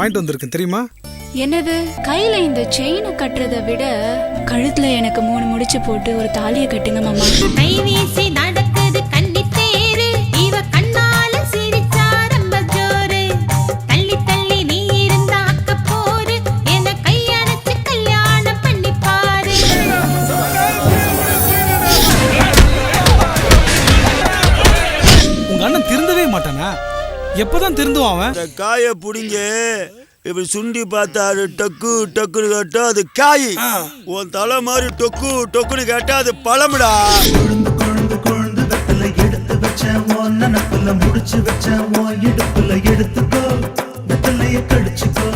வாங்கிட்டு வந்திருக்கேன் தெரியுமா? என்னது? கையில இந்த செயினை கட்டுறதை விட கழுத்துல எனக்கு 3 முடிச்சு போட்டு ஒரு தாலியை கட்டுங்க மாமா. கை வீசி நடக்குது கன்னி தேரு, இவ கண்ணால சிரிச்சா ரொம்ப ஜோரு. தள்ளி தள்ளி நீ இருந்தா அக்க போரு, என்ன கையணைச்சு கல்யாணம் பண்ணி பாரு. உங்க அண்ணன் திருந்தவே மாட்டானா? எப்பதான் திருந்துவான் அவன்? இந்த காயை புடிங்க இப்படி சுண்டி பார்த்தாரு டக்கு டக்குன்னு கேட்டா அது காய். உன் தலை மாதிரி டொக்கு டொக்குன்னு கேட்டா அது பழமுடா. கொழுந்து கொழுந்து கொழுந்து வெத்தலை எடுத்து வச்சேன் உன் நனப்புல முடிச்சு வச்சேன் உன் இடுப்புல எடுத்துக்கோ வெத்தலைய கடிச்சுக்கோ.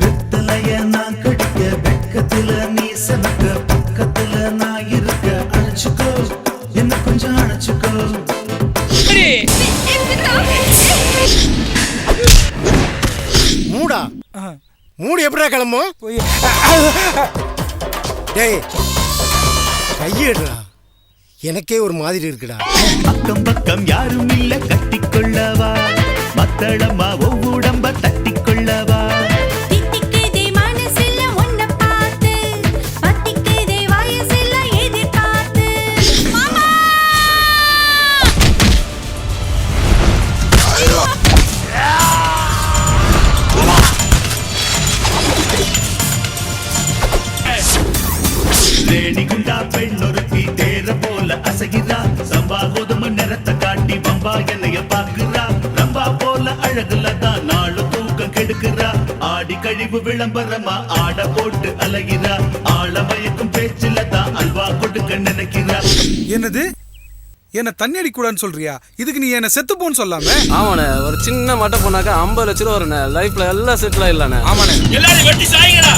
வெத்தலைய நான் கடிக்க வெக்கத்துல நீ சனக்க பக்கத்துல நான் இருக்க அணைச்சுக்கோ என்ன கொஞ்சம் அணைச்சுக்கோ. மூடா மூடு எப்படா கிளம்பும்? டேய் கையிடுறா, எனக்கே ஒரு மாதிரி இருக்குடா. பக்கம் பக்கம் யாரும் இல்ல கட்டிக்கொள்ளவா, மத்தளமா ஒவ்வுடம்ப தட்டிக்கொள்ளவா. தித்திக்குதே மனசுல உன்னை பார்த்து, பத்திக்குதே வயசுல எதிர்பார்த்து. மாமா லேடி குண்டா பெண்ணொருத்தி தேர போல அசைகிறா, சம்பா கோதுமை நிறத்தை காட்டி பம்பா என்னைய பாக்குறா. ரம்பா போல அழகுல தான் நாளு தூக்கம் கெடுக்கிறா. ஆடி கழிவு விளம்பரமா ஆட போட்டு அலைகிறா. ஆள மயக்கும் பேச்சுல தான் அல்வா கொடுக்க நினைக்கிறா. என்னது? என்ன தண்ணி அடிக்கூடாதுன்னு சொல்றியா? இதுக்கு நீ என்ன செத்து போன்னு சொல்லாம? ஆமாண்ணே, ஒரு சின்ன மட்டை போனாக்கா 50 லட்ச ரூபா வருண்ணே. லைஃப்ல எல்லாம் செட்டில் ஆயிடலாண்ணே. ஆமாண்ணே. எல்லாரும் வெட்டி சாய்ங்கடா.